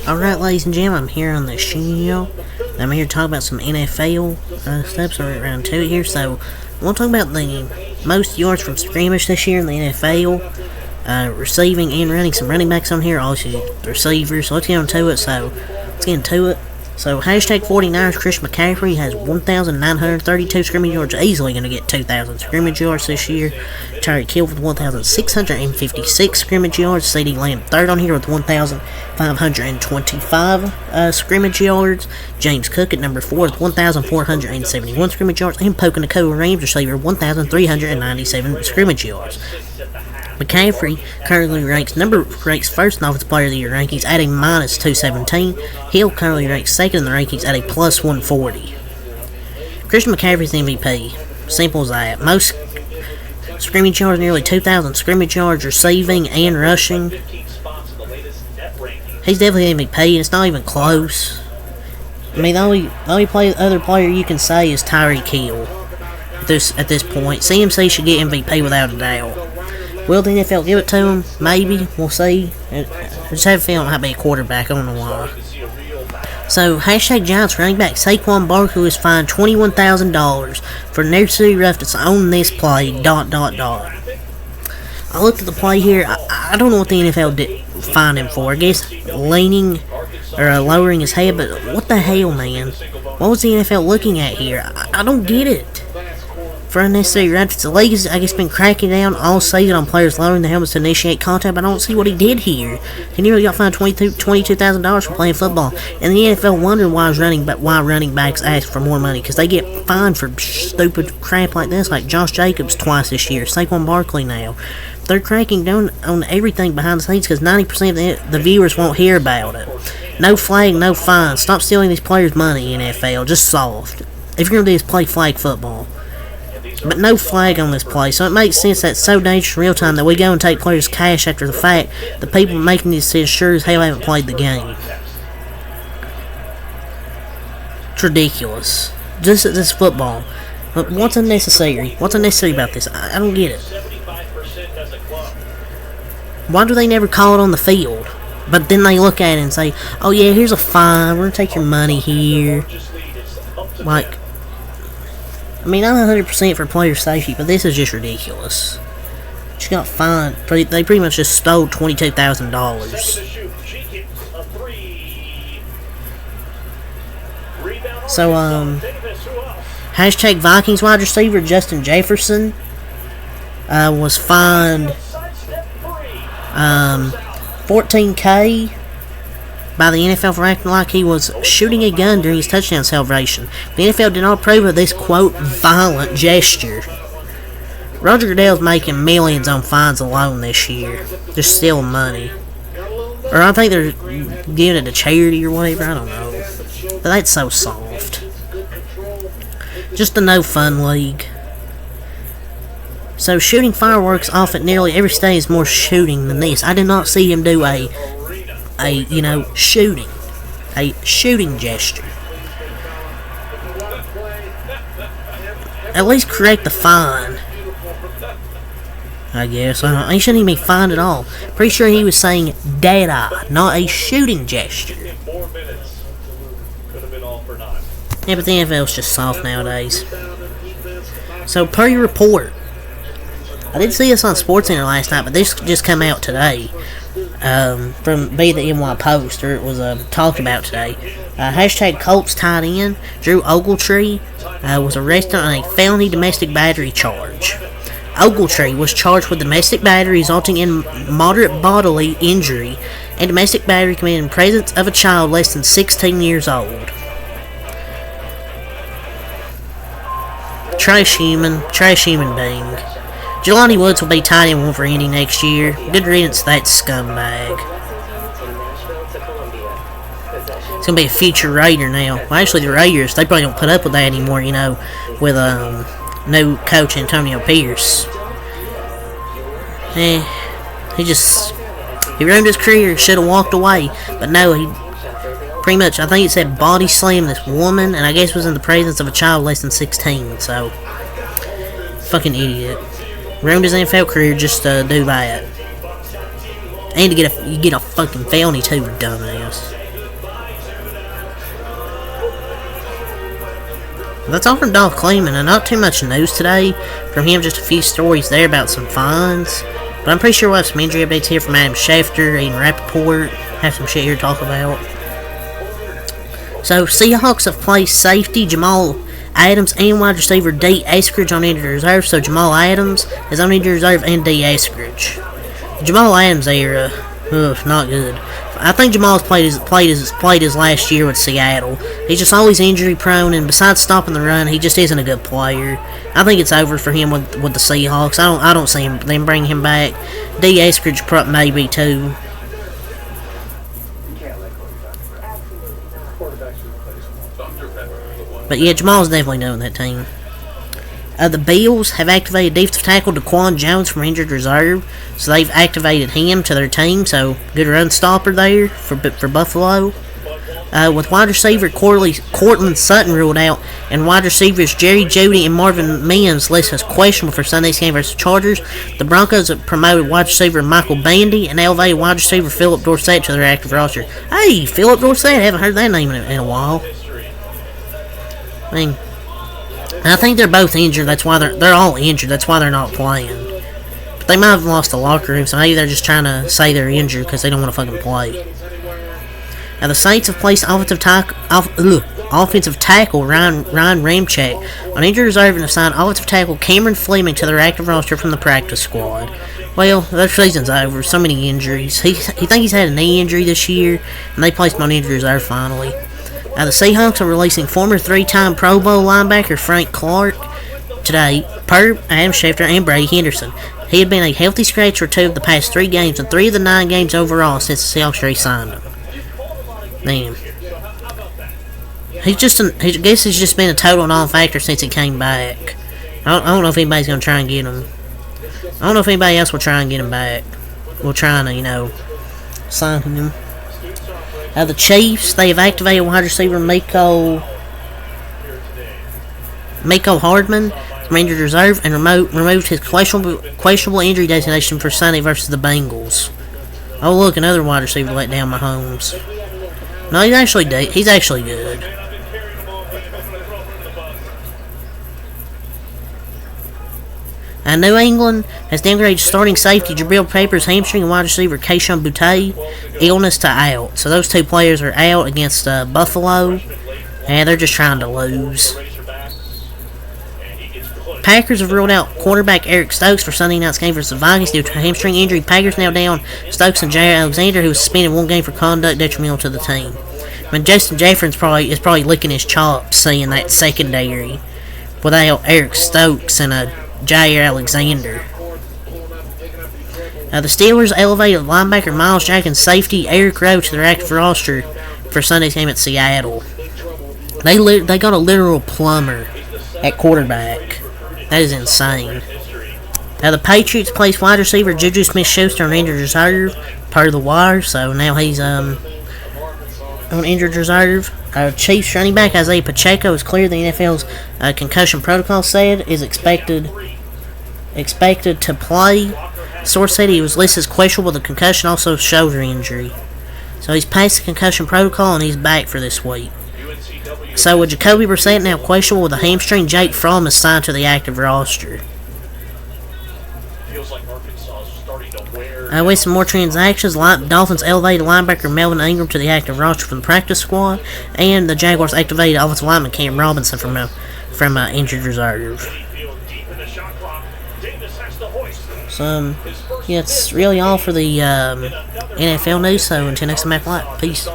Alright, ladies and gentlemen, I'm here on the show. I'm here to talk about some NFL stuff, so we're around 2 here. So, we'll talk about the most yards from scrimmage this year in the NFL. Receiving and running, some running backs on here, obviously the receivers. So let's get into it. So, hashtag 49ers, Chris McCaffrey has 1,932 scrimmage yards, easily going to get 2,000 scrimmage yards this year. Tyreek Hill with 1,656 scrimmage yards. CeeDee Lamb third on here with 1,525 scrimmage yards. James Cook at number 4 with 1,471 scrimmage yards. And Puka Nacua, Rams receiver, 1,397 scrimmage yards. McCaffrey currently ranks first in Offensive Player of the Year rankings at a minus 217. Hill currently ranks second in the rankings at a plus 140. Christian McCaffrey's MVP. Simple as that. Most scrimmage yards, nearly 2,000 scrimmage yards receiving and rushing. He's definitely MVP, and it's not even close. I mean, the only other player you can say is Tyreek Hill at this point. CMC should get MVP without a doubt. Will the NFL give it to him? Maybe. We'll see. I just have a feeling it might be a quarterback. I don't know why. So, hashtag Giants running back Saquon Barkley was fined $21,000 for nursery roughness on this play, ... I looked at the play here. I don't know what the NFL fined him for. I guess leaning or lowering his head, but what the hell, man? What was the NFL looking at here? I don't get it. For unnecessary roughness, the league has, I guess, been cracking down all season on players lowering their helmets to initiate contact, but I don't see what he did here. He nearly got fined $22,000 for playing football, and the NFL wondered why running backs ask for more money, because they get fined for stupid crap like this, like Josh Jacobs twice this year, Saquon Barkley now. They're cracking down on everything behind the scenes because 90% of the viewers won't hear about it. No flag, no fine. Stop stealing these players' money, NFL. Just soft. If you're going to do this, play flag football. But no flag on this play, so it makes sense that it's so dangerous in real time that we go and take players' cash after the fact. The people making these decisions sure as hell haven't played the game. It's ridiculous. Just at this football. But what's unnecessary? What's unnecessary about this? I don't get it. Why do they never call it on the field? But then they look at it and say, oh yeah, here's a fine, we're going to take your money here. Like, I mean, I'm 100% for player safety, but this is just ridiculous. She got fined. They pretty much just stole $22,000. So, hashtag Vikings wide receiver Justin Jefferson was fined $14,000 by the NFL for acting like he was shooting a gun during his touchdown celebration. The NFL did not approve of this, quote, violent gesture. Roger Goodell's making millions on fines alone this year. They're stealing money. Or I think they're giving it to charity or whatever, I don't know. But that's so soft. Just a no-fun league. So shooting fireworks off at nearly every state is more shooting than this. I did not see him do a shooting gesture. At least correct the fine, I guess. He shouldn't even be fined at all. Pretty sure he was saying dead eye, not a shooting gesture. Yeah, but the NFL's just soft nowadays. So, per your report, I did see this on SportsCenter last night, but this just come out today. From Be the NY Post, or it was talked about today. Hashtag Colts tight end Drew Ogletree was arrested on a felony domestic battery charge. Ogletree was charged with domestic battery resulting in moderate bodily injury and domestic battery committed in presence of a child less than 16 years old. Trash human being. Jelani Woods will be tight end one for Indy next year. Good riddance to that scumbag. It's going to be a future Raider now. Well, actually, the Raiders, they probably don't put up with that anymore, with new coach Antonio Pierce. He ruined his career, should have walked away. But no, he pretty much, I think it said body slammed this woman, and I guess was in the presence of a child less than 16, so. Fucking idiot. Ruined his NFL career just to do that. And you get a fucking felony too, dumbass. That's all from Dolph Kleeman, and not too much news today from him, just a few stories there about some fines. But I'm pretty sure we'll have some injury updates here from Adam Schefter, Ian Rappaport, have some shit here to talk about. So, Seahawks have placed safety Jamal Adams and wide receiver Dee Eskridge on injured reserve, so Jamal Adams is on injured reserve and Dee Eskridge. Jamal Adams there, not good. I think Jamal's played his last year with Seattle. He's just always injury prone, and besides stopping the run, he just isn't a good player. I think it's over for him with the Seahawks. I don't see them bring him back. Dee Eskridge maybe too. But yeah, Jamal's definitely doing that team. The Bills have activated defensive tackle DaQuan Jones from injured reserve, so they've activated him to their team. So good run stopper there for Buffalo. With wide receiver Cortland Sutton ruled out, and wide receivers Jerry Jeudy and Marvin Mims listed as questionable for Sunday's game versus Chargers, the Broncos have promoted wide receiver Michael Bandy and elevated wide receiver Philip Dorsett to their active roster. Hey, Philip Dorsett, haven't heard that name in a while. I mean, I think they're both injured. That's why they're all injured. That's why they're not playing. But they might have lost the locker room, so maybe they're just trying to say they're injured because they don't want to fucking play. Now the Saints have placed offensive tackle Ryan Ramczyk on injured reserve and assigned offensive tackle Cameron Fleming to their active roster from the practice squad. Well, their season's over. So many injuries. He thinks he's had a knee injury this year, and they placed him on injured reserve finally. Now, the Seahawks are releasing former 3-time Pro Bowl linebacker Frank Clark today, per Adam Schefter and Brady Henderson. He had been a healthy scratch for 2 of the past 3 games and 3 of the 9 games overall since the Seahawks re-signed him. Damn. I guess he's just been a total non-factor since he came back. I don't know if anybody's going to try and get him. I don't know if anybody else will try and get him back. We'll try to, sign him. The Chiefs, they have activated wide receiver Mecole Hardman from injured reserve and removed his questionable injury designation for Sunday versus the Bengals. Oh look, another wide receiver let down Mahomes. No, he's actually good. New England has downgraded starting safety Jabril Peppers, hamstring, and wide receiver Kayshon Boutte illness to out. So those 2 players are out against Buffalo, and they're just trying to lose. Packers have ruled out quarterback Eric Stokes for Sunday night's game versus the Vikings due to a hamstring injury. Packers now down Stokes and Jair Alexander, who was suspended 1 game for conduct detrimental to the team. I mean, Justin Jefferson is probably licking his chops seeing that secondary without Eric Stokes and Jair Alexander. The Steelers elevated linebacker Miles Jack and safety Eric Rowe to their active roster for Sunday's game at Seattle. They got a literal plumber at quarterback. That is insane. The Patriots placed wide receiver Juju Smith-Schuster on injured reserve per the wire, so now he's on injured reserve. Chiefs running back Isaiah Pacheco is cleared. The NFL's concussion protocol said is expected to play. Source said he was listed as questionable with a concussion, also shoulder injury. So he's passed the concussion protocol and he's back for this week. So with Jacoby Brissett now questionable with a hamstring, Jake Fromm is signed to the active roster. With some more transactions, Dolphins elevated linebacker Melvin Ingram to the active roster from the practice squad, and the Jaguars activated offensive lineman Cam Robinson from injured reserve. So, yeah, it's really all for the NFL news. So until next time, Matt Light. Peace.